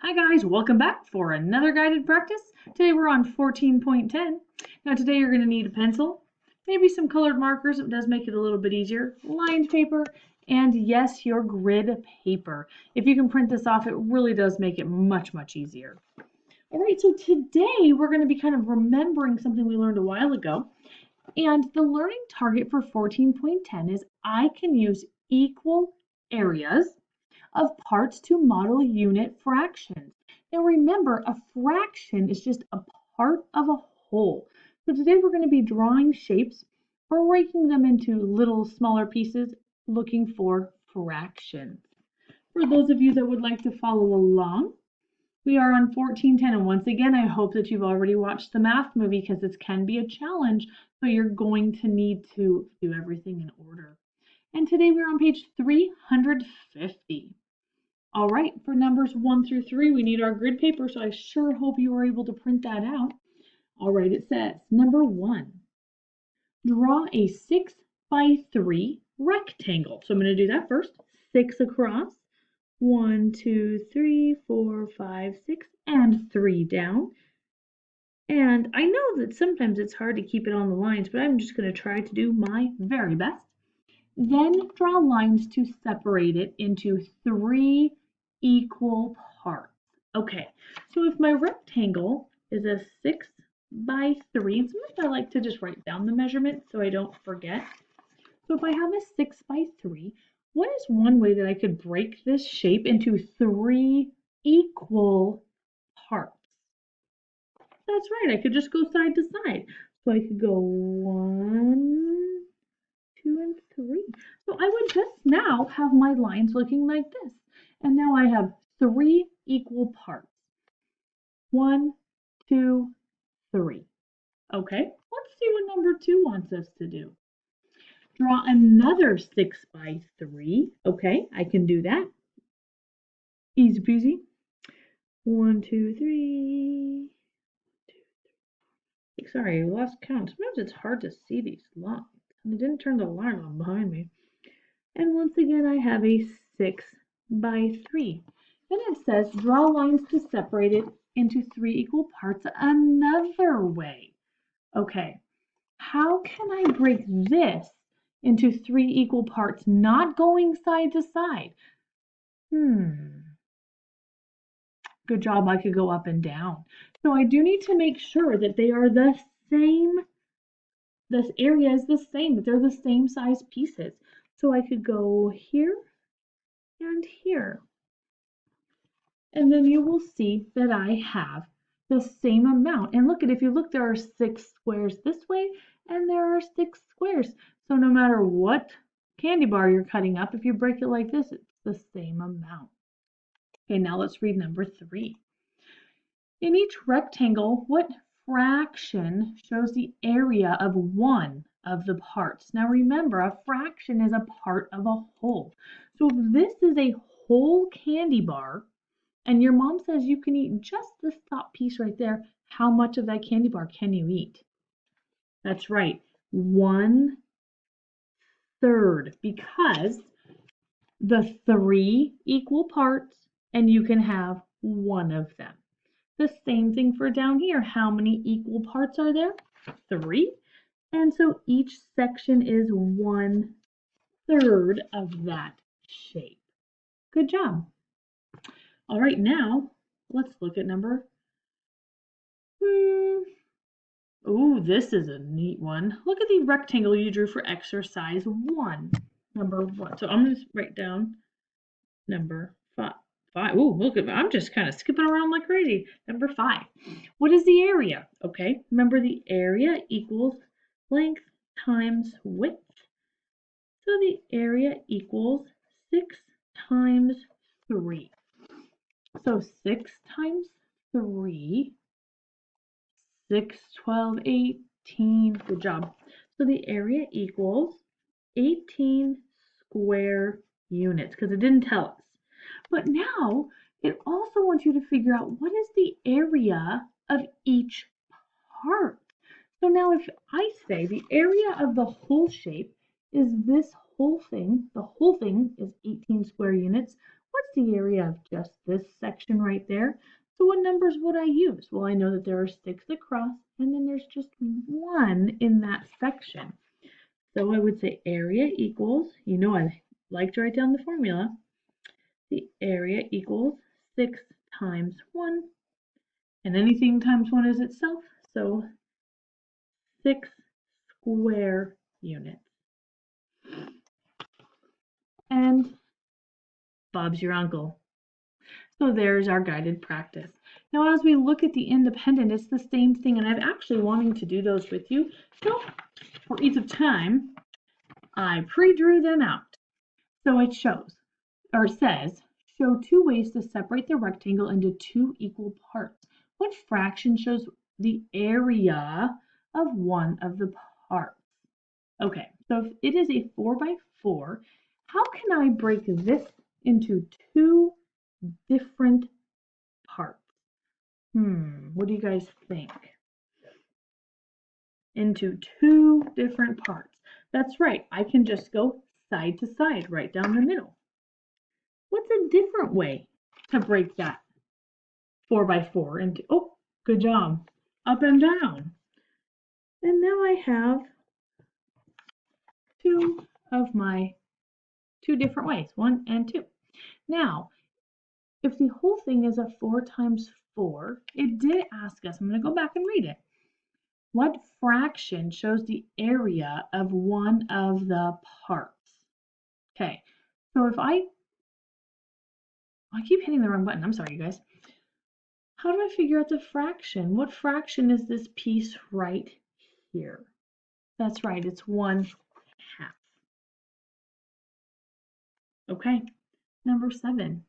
Hi guys, welcome back for another guided practice. Today we're on 14.10. Now today you're going to need a pencil, maybe some colored markers, it does make it a little bit easier, lined paper, and yes, your grid paper. If you can print this off, it really does make it much easier. All right, so today we're going to be kind of remembering something we learned a while ago. And the learning target for 14.10 is I can use equal areas of parts to model unit fractions. Now remember, a fraction is just a part of a whole. So today we're going to be drawing shapes, breaking them into little smaller pieces, looking for fractions. For those of you that would like to follow along, we are on 14.10, and once again, I hope that you've already watched the math movie because this can be a challenge, so you're going to need to do everything in order. And today we're on page 350. All right, for numbers 1 through 3, we need our grid paper, so I sure hope you were able to print that out. All right, it says, number 1, draw a 6 by 3 rectangle. So I'm going to do that first. 6 across, 1, 2, 3, 4, 5, 6, and 3 down. And I know that sometimes it's hard to keep it on the lines, but I'm just going to try to do my very best. Then draw lines to separate it into 3 equal parts. Okay, so if my rectangle is a 6 by 3, and sometimes I like to just write down the measurement so I don't forget. So if I have a 6 by 3, what is one way that I could break this shape into 3 equal parts? That's right, I could just go side to side. So I could go 1, 2, and 3. So I would just now have my lines looking like this. And now I have 3 equal parts. 1, 2, 3. Okay, let's see what number 2 wants us to do. Draw another 6 by 3. Okay, I can do that. Easy peasy. 1, 2, 3. Sorry, I lost count. Sometimes it's hard to see these lines. And I didn't turn the light on behind me. And once again, I have a 6 by 3. Then it says draw lines to separate it into 3 equal parts another way. Okay, how can I break this into 3 equal parts, not going side to side? Good job, I could go up and down. So I do need to make sure that they are the same, this area is the same, that they're the same size pieces. So I could go here and here. And then you will see that I have the same amount. And look, if you look, there are 6 squares this way, and there are 6 squares. So no matter what candy bar you're cutting up, if you break it like this, it's the same amount. Okay, now let's read number 3. In each rectangle, what fraction shows the area of one of the parts? Now remember, a fraction is a part of a whole. So if this is a whole candy bar, and your mom says you can eat just this top piece right there, how much of that candy bar can you eat? That's right, 1/3, because the 3 equal parts, and you can have one of them. The same thing for down here. How many equal parts are there? 3. And so each section is 1/3 of that shape. Good job. All right, now let's look at number. Oh, this is a neat one. Look at the rectangle you drew for exercise 1. Number 1. So I'm going to write down number 5. Oh, look at, I'm just kind of skipping around like crazy. Number 5. What is the area? Okay, remember the area equals length times width. So the area equals 6 times 3. So 6 times 3, 6, 12, 18. Good job. So the area equals 18 square units because it didn't tell us. But now it also wants you to figure out what is the area of each part. So now if I say the area of the whole shape is this whole thing, the whole thing is 18 square units, What's the area of just this section right there? So what numbers would I use? Well, I know that there are 6 across, and then there's just 1 in that section. So I would say area equals, you know I like to write down the formula, the area equals 6 times 1, and anything times 1 is itself, so 6 square units. And Bob's your uncle. So there's our guided practice. Now as we look at the independent, it's the same thing, and I'm actually wanting to do those with you. So for ease of time, I pre-drew them out. So it shows, or says, show 2 ways to separate the rectangle into 2 equal parts. What fraction shows the area of one of the parts? Okay, so if it is a 4 by 4, how can I break this into 2 different parts? What do you guys think? Into 2 different parts. That's right, I can just go side to side, right down the middle. What's a different way to break that 4 by 4 into, oh, good job, up and down. And now I have 2 of my 2 different ways, 1 and 2. Now, if the whole thing is a 4 times 4, it did ask us, I'm going to go back and read it. What fraction shows the area of one of the parts? Okay, so if I keep hitting the wrong button, I'm sorry, you guys. How do I figure out the fraction? What fraction is this piece right here? That's right, it's 1/2. Okay, number 7.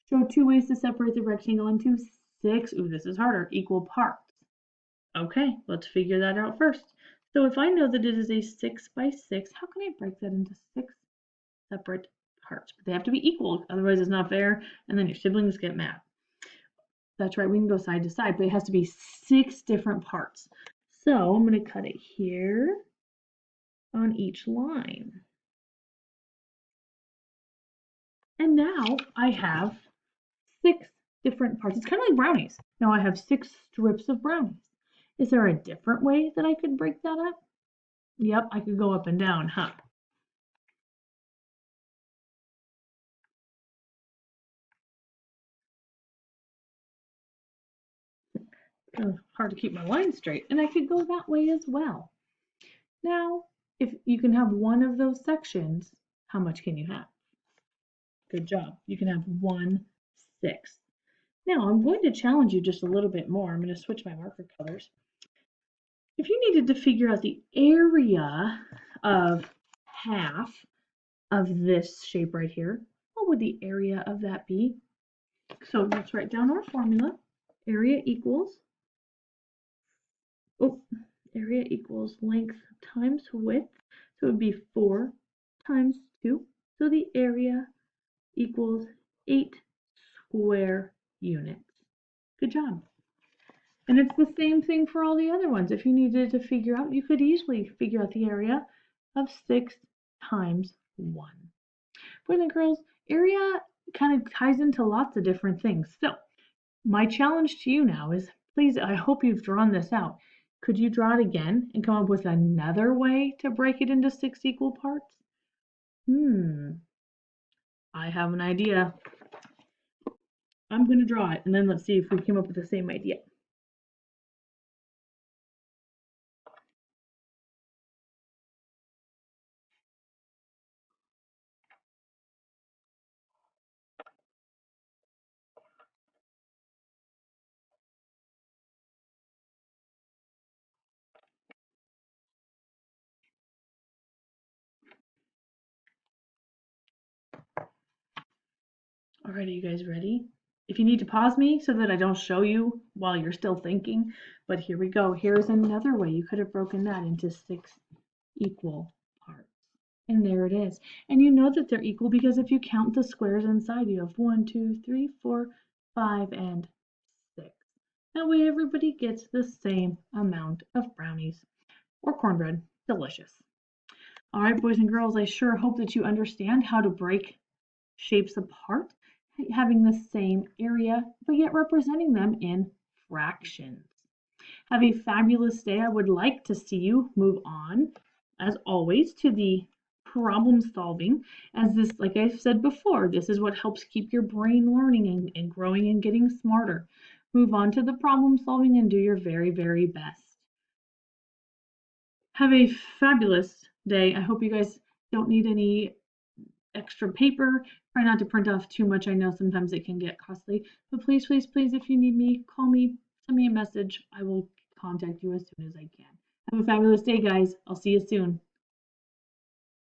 Show 2 ways to separate the rectangle into 6, ooh, this is harder, equal parts. Okay, let's figure that out first. So if I know that it is a 6 by 6, how can I break that into 6 separate parts? But they have to be equal, otherwise it's not fair, and then your siblings get mad. That's right, we can go side to side, but it has to be 6 different parts. So I'm going to cut it here on each line. And now I have 6 different parts. It's kind of like brownies. Now I have 6 strips of brownies. Is there a different way that I could break that up? Yep, I could go up and down, huh? Hard to keep my line straight, and I could go that way as well. Now, if you can have one of those sections, how much can you have? Good job. You can have 1/6. Now, I'm going to challenge you just a little bit more. I'm going to switch my marker colors. If you needed to figure out the area of half of this shape right here, what would the area of that be? So let's write down our formula. Area equals length times width. So it would be 4 times 2. So the area equals 8 square units. Good job. And it's the same thing for all the other ones. If you needed to figure out, you could easily figure out the area of 6 times 1. Boys and girls, area kind of ties into lots of different things. So my challenge to you now is, please, I hope you've drawn this out. Could you draw it again and come up with another way to break it into 6 equal parts? I have an idea. I'm going to draw it, and then let's see if we came up with the same idea. All right, are you guys ready? If you need to pause me so that I don't show you while you're still thinking, but here we go. Here's another way you could have broken that into 6 equal parts. And there it is. And you know that they're equal because if you count the squares inside, you have 1, 2, 3, 4, 5, and 6. That way everybody gets the same amount of brownies or cornbread. Delicious. All right, boys and girls, I sure hope that you understand how to break shapes apart, having the same area, but yet representing them in fractions. Have a fabulous day. I would like to see you move on, as always, to the problem solving. As this, like I said before, this is what helps keep your brain learning and growing and getting smarter. Move on to the problem solving and do your very, very best. Have a fabulous day. I hope you guys don't need any extra paper. Try not to print off too much. I know sometimes it can get costly, but please, please, please, if you need me, call me, send me a message. I will contact you as soon as I can. Have a fabulous day, guys. I'll see you soon.